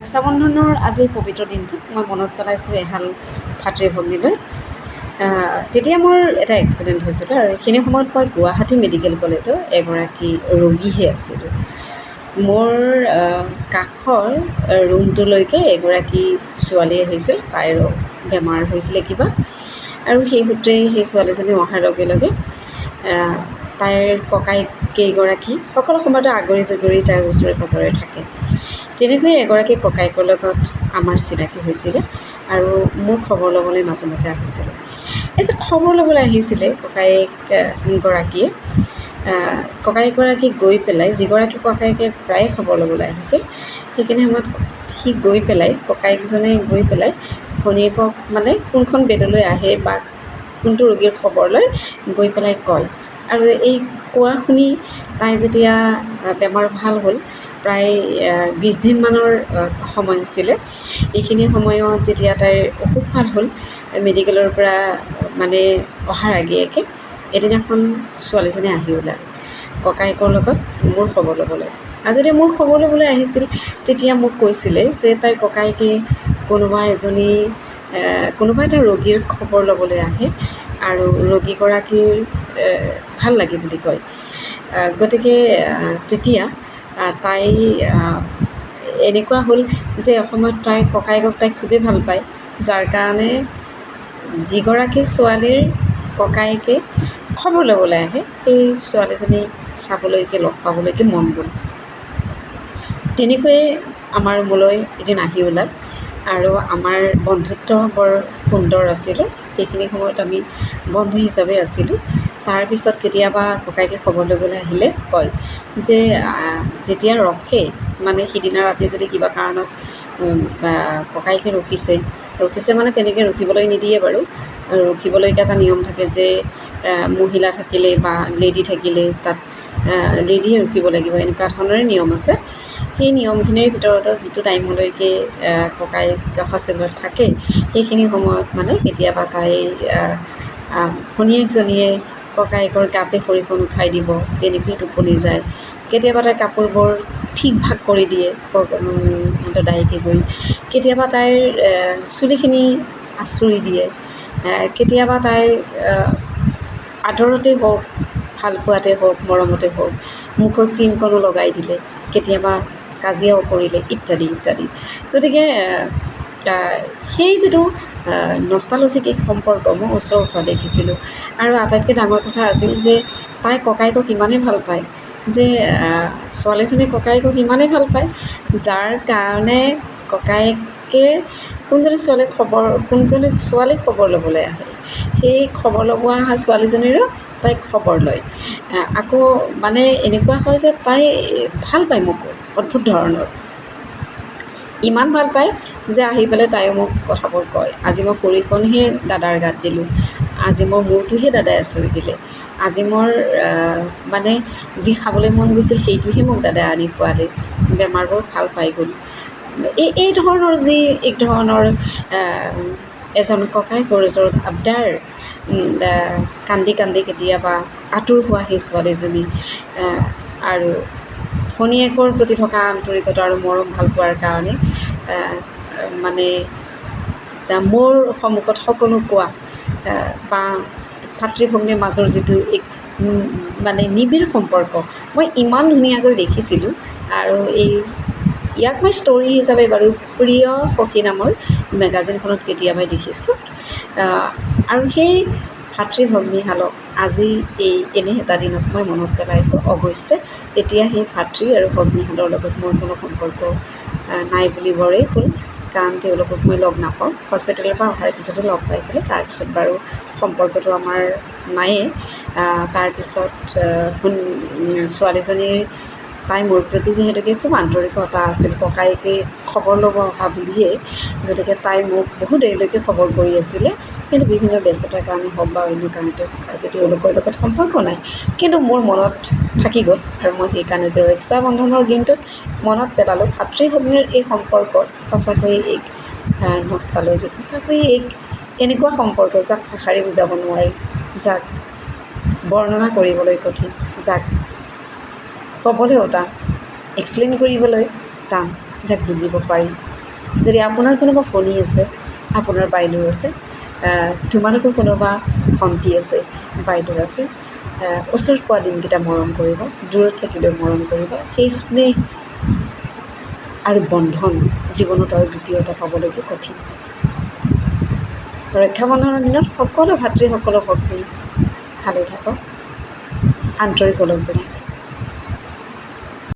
ৰক্ষাবন্ধনৰ আজিৰ পবিত্ৰ দিনটোত মই মনত পেলাইছোঁ এহাল ভাতৃ ভগ্নীলৈ। তেতিয়া মোৰ এটা এক্সিডেণ্ট হৈছিলে আৰু এইখিনি সময়ত মই গুৱাহাটী মেডিকেল কলেজৰ এগৰাকী ৰোগীহে আছিলোঁ। মোৰ কাষৰ ৰুমটোলৈকে এগৰাকী ছোৱালী আহিছিল, তাইৰো বেমাৰ হৈছিলে কিবা, আৰু সেই সূত্ৰে সেই ছোৱালীজনী অহাৰ লগে লগে তাইৰ ককায়েক কেইগৰাকী সকলো সময়তে আগুৰি বিগুৰি তাইৰ ওচৰে পাঁজৰে থাকে। তেনেকৈয়ে এগৰাকী ককায়েকৰ লগত আমাৰ চিনাকি হৈছিলে আৰু মোৰ খবৰ ল'বলৈ মাজে মাজে আহিছিলে। এই যে খবৰ ল'বলৈ আহিছিলে ককায়েকগৰাকীয়ে, ককায়েকগৰাকী গৈ পেলাই, যিগৰাকী ককায়েকে প্ৰায়ে খবৰ ল'বলৈ আহিছিল, সেইখিনি সময়ত সি গৈ পেলাই, ককায়েকজনে গৈ পেলাই ভনীয়েকক মানে কোনখন বেডলৈ আহে বা কোনটো ৰোগীৰ খবৰ লয় গৈ পেলাই কয়। আৰু এই কোৱা শুনি তাই যেতিয়া বেমাৰ ভাল হ'ল, প্ৰায় 20 দিনমানৰ সময় আছিলে। এইখিনি সময়ত যেতিয়া তাইৰ অসুখ ভাল হ'ল, মেডিকেলৰ পৰা মানে অহাৰ আগে আগে এদিনাখন ছোৱালীজনী আহি ওলাল ককায়েকৰ লগত মোৰ খবৰ ল'বলৈ। আৰু যেতিয়া মোৰ খবৰ ল'বলৈ আহিছিল, তেতিয়া মোক কৈছিলে যে তাইৰ ককায়েকে কোনোবা এটা ৰোগীৰ খবৰ ল'বলৈ আহে আৰু ৰোগীগৰাকীৰ ভাল লাগে বুলি কয়। গতিকে তেতিয়া তাই এনেকুৱা হ'ল যে অসমত তাইৰ ককায়েকক তাই খুবেই ভাল পায়, যাৰ কাৰণে যিগৰাকী ছোৱালীৰ ককায়েকে খবৰ ল'বলৈ আহে সেই ছোৱালীজনী চাবলৈকে, লগ পাবলৈকে মন গ'ল। তেনেকৈয়ে আমাৰ ৰুমলৈ এদিন আহি ওলাল আৰু আমাৰ বন্ধুত্ব বৰ সুন্দৰ আছিলে। সেইখিনি সময়ত আমি বন্ধু হিচাপে আছিলোঁ। তাৰপিছত কেতিয়াবা ককায়েকে খবৰ ল'বলৈ আহিলে কয় যে যেতিয়া ৰখে, মানে সিদিনা ৰাতি যদি কিবা কাৰণত ককায়েকে ৰখিছে মানে তেনেকৈ ৰখিবলৈ নিদিয়ে বাৰু। ৰখিবলৈকে এটা নিয়ম থাকে যে মহিলা থাকিলে বা লেডি থাকিলে তাত লেডিয়ে ৰখিব লাগিব, এনেকুৱা ধৰণৰে নিয়ম আছে। সেই নিয়মখিনিৰ ভিতৰত যিটো টাইমলৈকে ককায়েক হস্পিটেলত থাকে, সেইখিনি সময়ত মানে কেতিয়াবা তাই ভনীয়েকজনীয়ে ককায়েকৰ গাতে ভৰিখন উঠাই দিব, তেনেকৈয়ে টোপনি যায়। কেতিয়াবা তাই কাপোৰবোৰ ঠিক ভাগ কৰি দিয়ে দদায়েকে গৈ, কেতিয়াবা তাইৰ চুলিখিনি আঁচুৰি দিয়ে, কেতিয়াবা তাইৰ আদৰতেই হওক, ভালপোৱাতে হওক, মৰমতে হওক মুখৰ ক্ৰীমকণো লগাই দিলে, কেতিয়াবা কাজিয়াও কৰিলে, ইত্যাদি ইত্যাদি। গতিকে সেই যিটো নষ্টালজিক এক সম্পৰ্ক মই ওচৰৰ পৰা দেখিছিলোঁ। আৰু আটাইতকৈ ডাঙৰ কথা আছিল যে তাই ককায়েকক ইমানেই ভাল পায় যে ছোৱালীজনীয়ে ককায়েকক ইমানেই ভাল পায়, যাৰ কাৰণে ককায়েকে কোনজনী ছোৱালীক খবৰ ল'বলৈ আহে, সেই খবৰ ল'ব অহা ছোৱালীজনীৰো তাইক খবৰ লয়। আকৌ মানে এনেকুৱা হয় যে তাই ভাল পায় মোকো অদ্ভুত ধৰণৰ, ইমান ভাল পায় যে আহি পেলাই তাইও মোক কথাবোৰ কয়। আজি মই ভৰিখনহে দাদাৰ গাত দিলোঁ, আজি মোৰ মূৰটোহে দাদাই আঁচুৰি দিলে, আজি মোৰ মানে যি খাবলৈ মন গৈছিল সেইটোহে মোক দাদাই আনি খোৱালে, বেমাৰবোৰ ভাল পাই গ'ল। এই ধৰণৰ যি এক ধৰণৰ এজন ককায়েকৰ ওচৰত আবদাৰ, কান্দি কান্দি কেতিয়াবা আঁতৰ হোৱা সেই ছোৱালীজনী, আৰু ভনীয়েকৰ প্ৰতি থকা আন্তৰিকতা আৰু মৰম ভাল পোৱাৰ কাৰণে মানে মোৰ সন্মুখত সকলো কোৱা বা ভাতৃ ভগ্নীৰ মাজৰ যিটো এক মানে নিবিড় সম্পৰ্ক মই ইমান ধুনীয়াকৈ দেখিছিলোঁ। আৰু ইয়াক মই ষ্টৰী হিচাপে বাৰু প্ৰিয় সখী নামৰ মেগাজিনখনত কেতিয়াবাই দেখিছোঁ। আৰু সেই ভাতৃ ভগ্নীহালক আজি এনে এটা দিনত মই মনত পেলাইছোঁ। অৱশ্যে এতিয়া সেই ভাতৃ আৰু ভগ্নীহালৰ লগত মোৰ কোনো সম্পৰ্ক নাই বুলিবৰেই হ'ল, কাৰণ তেওঁলোকক মই লগ নাপাওঁ। হস্পিটেলৰ পৰা অহাৰ পিছতে লগ পাইছিলোঁ, তাৰপিছত বাৰু সম্পৰ্কটো আমাৰ নায়েই। তাৰপিছত ছোৱালীজনীৰ তাই মোৰ প্ৰতি যিহেতুকে খুব আন্তৰিকতা আছিল, ককায়েকে খবৰ ল'ব অহা বুলিয়েই, গতিকে তাই মোক বহু দেৰিলৈকে খবৰ কৰি আছিলে। কিন্তু বিভিন্ন ব্যস্ততাৰ কাৰণে হওক বা অন্য কাৰণতে আজি তেওঁলোকৰ লগত সম্পৰ্ক নাই, কিন্তু মোৰ মনত থাকি গ'ল। আৰু মই সেইকাৰণে যে ৰক্ষাবন্ধনৰ দিনটোত মনত পেলালোঁ ভাতৃ ভগ্নীৰ এই সম্পৰ্ক সঁচাকৈয়ে এক নষ্টালজি, সঁচাকৈয়ে এক এনেকুৱা সম্পৰ্ক যাক ভাষাৰে বুজাব নোৱাৰি, যাক বৰ্ণনা কৰিবলৈ কঠিন, যাক ক'বলৈও টান, এক্সপ্লেইন কৰিবলৈ টান। যাক বুজিব পাৰি। যদি আপোনাৰ কোনোবা ভনী আছে, আপোনাৰ বাইদেউ আছে, তোমালোকৰ কোনোবা ভণ্টি আছে, বাইদেউ আছে, ওচৰত পোৱা দিনকেইটা মৰম কৰিব, দূৰত থাকিলেও মৰম কৰিব। সেই স্নেহ আৰু বন্ধন জীৱনত আৰু দ্বিতীয়টা পাবলৈকে কঠিন। ৰক্ষাবন্ধনৰ দিনত সকলো ভাতৃ সকলো ভগ্নী ভালে থাকক, আন্তৰিক ওলগ জনাইছোঁ।